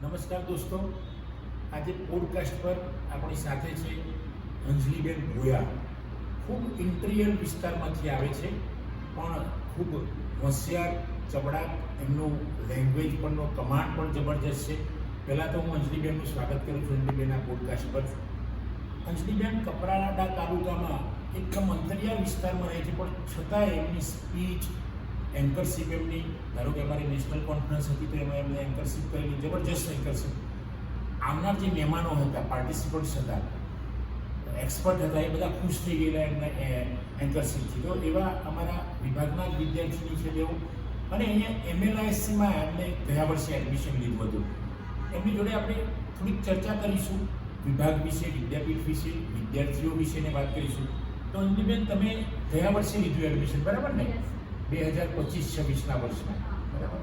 નમસ્કાર દોસ્તો, આજે પોડકાસ્ટ પર આપણી સાથે છે અંજલિબેન ભોયા. ખૂબ ઇન્ટિરિયર વિસ્તારમાંથી આવે છે, પણ ખૂબ હોશિયાર, ચબડાટ, એમનું લેંગ્વેજ પરનો કમાન્ડ પણ જબરજસ્ત છે. પહેલાં તો હું અંજલિબેનનું સ્વાગત કરું છું અંજલિબેન આ પોડકાસ્ટ પર. અંજલિબેન કપરાડા તાલુકામાં એકદમ અંતરિયાળ વિસ્તારમાં રહે છે, પણ છતાંય એમની સ્પીચ, એન્કરશીપ એમની, ધારો કે અમારી નેશનલ કોન્ફરન્સ હતી તો એમાં એમને એન્કરશીપ કરેલી, જબરજસ્ત એન્કરશીપ. આવનાર જે મહેમાનો હતા, પાર્ટિસિપન્ટ્સ હતા, એક્સપર્ટ હતા, એ બધા ખુશ થઈ ગયેલા એમના એન્કરશીપથી. તો એવા અમારા વિભાગના જ વિદ્યાર્થીની છે તેઓ, અને અહીંયા MLISCમાં એમને ગયા વર્ષે એડમિશન લીધું હતું. એમની જોડે આપણે થોડીક ચર્ચા કરીશું, વિભાગ વિશે, વિદ્યાપીઠ વિશે, વિદ્યાર્થીઓ વિશેને વાત કરીશું. તો અંજલિબેન, તમે ગયા વર્ષે લીધું એડમિશન, બરાબર ને? 2025-26ના વર્ષમાં, બરાબર.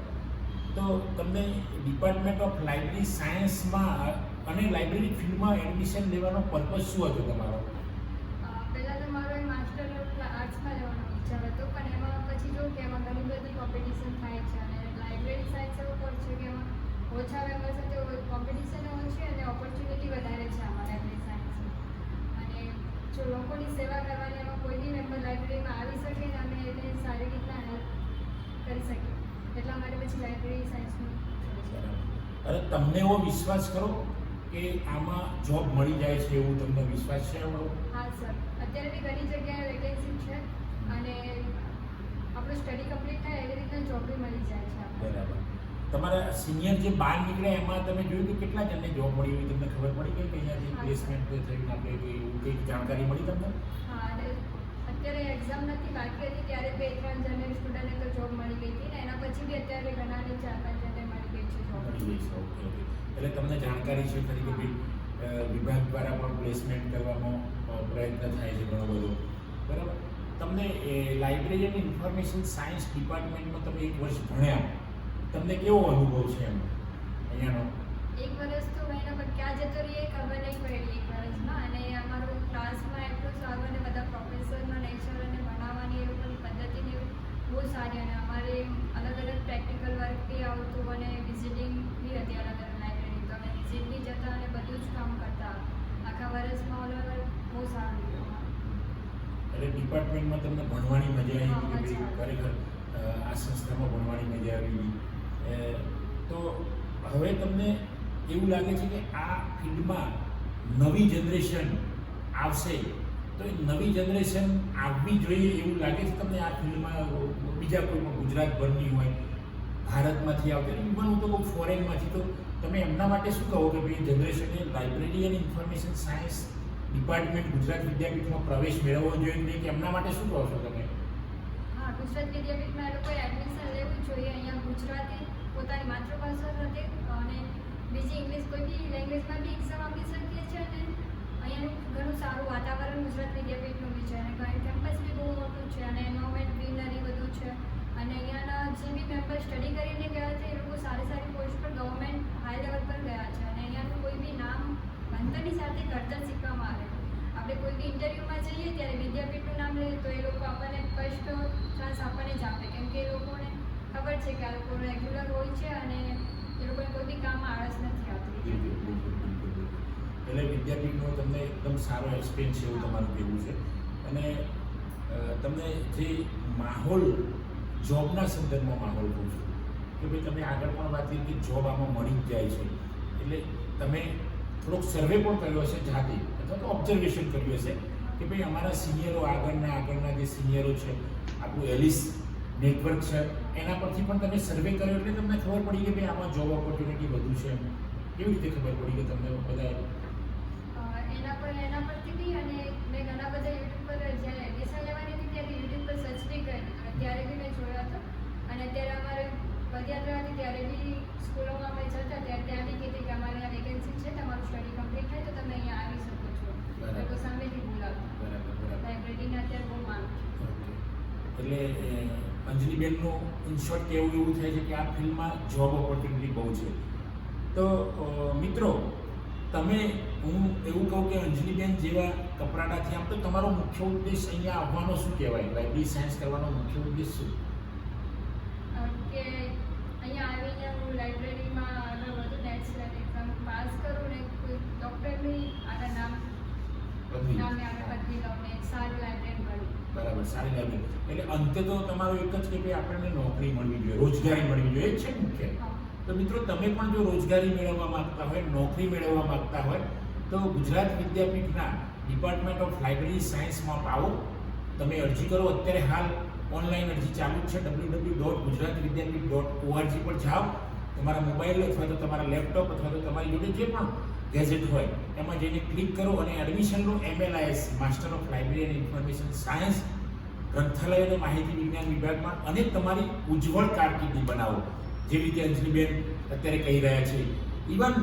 તો તમને ડિપાર્ટમેન્ટ ઓફ લાઇબ્રેરી સાયન્સમાં અને લાઇબ્રેરી ફિલ્ડમાં એડમિશન લેવાનો પર્પઝ શું હતો તમારો? પહેલાં તો મારો એક માસ્ટર આર્ટ્સમાં લેવાનો વિચાર હતો, પણ એમાં પછી જો કે એમાં ઘણી બધી કોમ્પિટિશન થાય છે, અને લાઇબ્રેરી સાયન્સ એવો કોર્સ છે કે એમાં ઓછા મેમ્બર સાથે કોમ્પિટિશન ઓછી અને ઓપોર્ચ્યુનિટી વધારે છે આમાં લાઇબ્રેરી સાયન્સમાં. અને જો લોકોની સેવા કરવાની એમાં કોઈ બી મેમ્બર લાઇબ્રેરીમાં આવી શકે ને અમે એને સારી રીતના હેલ્પ કરી શકીએ, એટલા માટે પછી લાઇબ્રેરી સાયન્સનું. અરે, તમને એવો વિશ્વાસ કરો કે આમાં જોબ મળી જાય છે, એવું તમને વિશ્વાસ છે? હા સર, અત્યારે બી ઘણી જગ્યાએ વેકેન્સી છે, અને આપણું સ્ટડી કમ્પ્લીટ થાય એવી રીતના જોબ બી મળી જાય છે. બરાબર. તમારા સિનિયર જે બહાર નીકળ્યા એમાં તમે જોયું કે કેટલા જણને જોબ મળી હોય, તમને ખબર પડી ગઈ કે અહીંયા જે પ્લેસમેન્ટ થયું આપણે એવું કંઈક જાણકારી મળી તમને? હા, અને અત્યારે એક્ઝામ નથી બાકી હતી ત્યારે 2-3 જણને સ્ટુડન્ટને તો જોબ મળી ગઈ હતી, ને એના પછી બી અત્યારે ઘણાને 4-5 જણને મળી ગઈ છે જોબ. મળી ગઈ છે. Okay okay. એટલે તમને જાણકારી છે ખરી કે ભાઈ વિભાગ દ્વારા પણ પ્લેસમેન્ટ કરવાનો પ્રયત્ન થાય છે ઘણો બધો, બરાબર. તમને લાઇબ્રેરી અને ઇન્ફોર્મેશન સાયન્સ ડિપાર્ટમેન્ટમાં તમે 1 વર્ષ ભણ્યા, તમને કેવો અનુભવ છે એમ અહીંયાનો? 1 વર્ષ તો મહિના પણ ક્યાં જતો રહીએ ખબર નહીં પડી 1 વર્ષમાં. અને અમારું ક્લાસમાં એટલું સારું, અને બધા પ્રોફેસરના નેચર અને ભણાવવાની એ લોકોની પદ્ધતિને બહુ સારી, અને અમારે અલગ અલગ પ્રેક્ટિકલ વર્ક બી આવતું, અને વિઝિટિંગ બી હતી અલગ અલગ લાઇબ્રેરી, તો અમે વિઝિટ બી જતા અને બધું જ કામ કરતા. આખા વર્ષમાં ઓલ ઓવર બહુ સારું હતું. એટલે ડિપાર્ટમેન્ટમાં તમને ભણવાની મજા આવી કે ભાઈ ખરેખર આ સંસ્થામાં ભણવાની મજા આવી? તો હવે તમને એવું લાગે છે કે આ ફિલ્ડમાં નવી જનરેશન આવશે, તો એ નવી જનરેશન આવવી જોઈએ એવું લાગે છે તમને આ ફિલ્ડમાં? બીજા કોઈ પણ ગુજરાતભરની હોય, ભારતમાંથી આવતા, ઇવન હું તો બહુ ફોરેનમાંથી, તો તમે એમના માટે શું કહો કે ભાઈ જનરેશનને લાઇબ્રેરી અને ઇન્ફોર્મેશન સાયન્સ ડિપાર્ટમેન્ટ ગુજરાત વિદ્યાપીઠમાં પ્રવેશ મેળવવો જોઈએ નહીં, કે એમના માટે શું કહો છો તમે? હા, ગુજરાત વિદ્યાપીઠમાં એ લોકોએ એડમિશન લેવું જોઈએ. અહીંયા ગુજરાતી પોતાની માતૃભાષા સાથે અને બીજી ઇંગ્લિશ કોઈ બી લેંગ્વેજમાં બી એક્ઝામ આપી શકીએ છીએ, અને અહીંયાનું ઘણું સારું વાતાવરણ ગુજરાત વિદ્યાપીઠનું બી છે, અને કેમ્પસ બી બહુ મોટું છે, અને એન્વાયરમેન્ટ ગ્રીનરી બધું છે. અને અહીંયાના જે બી મેમ્બર સ્ટડી કરીને ગયા છે એ લોકો સારી સારી પોસ્ટ પર ગવર્મેન્ટ હાઈ લેવલ પર ગયા છે, અને અહીંયાનું કોઈ બી નામ ભણતરની સાથે ઘડતર શીખવામાં આવે. આપણે કોઈ બી ઇન્ટરવ્યૂમાં જઈએ ત્યારે વિદ્યાપીઠનું નામ લઈએ તો એ લોકો આપણને ફર્સ્ટ ચાન્સ આપણને જ આપે, કેમ કે એ લોકોને ખબર છે કે આ લોકો રેગ્યુલર હોય છે, અને એ લોકોને કોઈ બી કામમાં આળસ નથી આવતી. એટલે વિદ્યાપીઠનો તમને એકદમ સારો એક્સપિરિયન્સ છે એવું તમારું કહેવું છે. અને તમને જે માહોલ, જોબના સંદર્ભમાં માહોલ કહું છું કે ભાઈ તમે આગળ પણ વાત કરી કે જોબ આમાં મળી જ જાય છે, એટલે તમે થોડોક સર્વે પણ કર્યો હશે જાતે, અથવા તો ઓબ્ઝર્વેશન કર્યું હશે કે ભાઈ અમારા સિનિયરો આગળના જે સિનિયરો છે, આપણું એલિસ નેટવર્ક છે, એના પરથી પણ તમે સર્વે કર્યો, એટલે તમને ખબર પડી કે ભાઈ આમાં જોબ ઓપોર્ચ્યુનિટી વધુ છે. કેવી રીતે ખબર પડી કે તમને બધા? એના પરથી બી, અને મેં ઘણા બધા યુટ્યુબ પર જ્યારે એડમિશન લેવાની હતી ત્યારે યુટ્યુબ પર સર્ચ બી કર્યું, ત્યારે બી મેં જોયો હતો. અને અત્યારે અમારે પદયાત્રા હતી ત્યારે બી સ્કૂલોમાં અમે જતા ત્યારે ત્યાં બી કીધી કે અમારે અહીંયા વેકેન્સી છે, તમારું સ્ટડી કમ્પ્લીટ થાય તો તમે અહીંયા આવી શકો છો. લોકો સામેથી બોલાવતા. લાઇબ્રેરીને અત્યારે બહુ માંગ છે. એટલે અંજલિબેનનું ઇન શોર્ટ કહેવું એવું થાય છે કે આ ફિલ્ડમાં જોબ ઓપોર્ચ્યુનિટી બહુ છે. તો મિત્રો, તમે, હું એવું કહું કે અંજલિબેન જેવા કપરાડાથી આમ તો તમારો મુખ્ય ઉદ્દેશ અહીંયા આવવાનો શું કહેવાય? લાઇબ્રેરી સાયન્સ કરવાનો મુખ્ય ઉદ્દેશ શું? કે અહીંયા આવીને હું લાઇબ્રેરીમાં આગળ વધુ નેક્સ્ટ ફાયદા છે. એટલે અંતે તો તમારો એક જ કે ભાઈ આપણને નોકરી મળવી જોઈએ, રોજગારી મળવી જોઈએ, એ જ છે ને મુખ્ય. હા. તો મિત્રો તમે પણ જો રોજગારી મેળવવા માંગતા હોય, નોકરી મેળવવા માંગતા હોય તો ગુજરાત વિદ્યાપીઠના ડિપાર્ટમેન્ટ ઓફ લાઇબ્રેરી સાયન્સમાં આવો. તમે અરજી કરો. અત્યારે હાલ ઓનલાઈન અરજી ચાલુ જ છે. www.gujaratvidyapith.org પર જાઓ. તમારા મોબાઈલ અથવા તો તમારા લેપટોપ અથવા તો તમારી જોડે જે પણ ગેજેટ હોય એમાં જઈને ક્લિક કરો અને એડમિશન લો. MLIS master of library and information science ગ્રંથાલય અને માહિતી વિજ્ઞાન વિભાગમાં અને તમારી ઉજ્જવળ કારકિર્દી બનાવો. જેવી રીતે અંજલિબેન અત્યારે કહી રહ્યા છે. ઇવન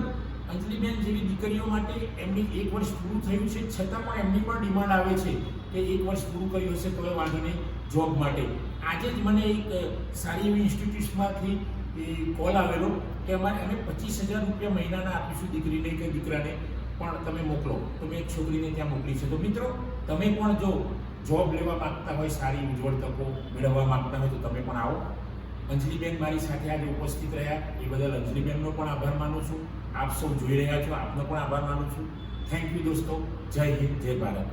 અંજલિબેન જેવી દીકરીઓ માટે એમની 1 વર્ષ પૂરું થયું છે છતાં પણ એમની પણ ડિમાન્ડ આવે છે કે 1 વર્ષ પૂરું કર્યું હશે તો વાંધો નહીં જોબ માટે. આજે જ મને એક સારી એવી ઇન્સ્ટિટ્યૂટ્સમાંથી કોલ આવેલો કે અમે 25,000 રૂપિયા મહિનાના આપીશું દીકરીને કે દીકરાને, પણ તમે મોકલો. તો મેં એક છોકરીને ત્યાં મોકલી છે. તો મિત્રો તમે પણ જો જોબ લેવા માગતા હોય, સારી ઉજ્જવળ તકો મેળવવા માગતા હોય તો તમે પણ આવો. અંજલિબેન મારી સાથે આજે ઉપસ્થિત રહ્યા એ બદલ અંજલિબેનનો પણ આભાર માનું છું. આપ સૌ જોઈ રહ્યા છો, આપનો પણ આભાર માનું છું. થેન્ક યુ દોસ્તો. જય હિન્દ, જય ભારત.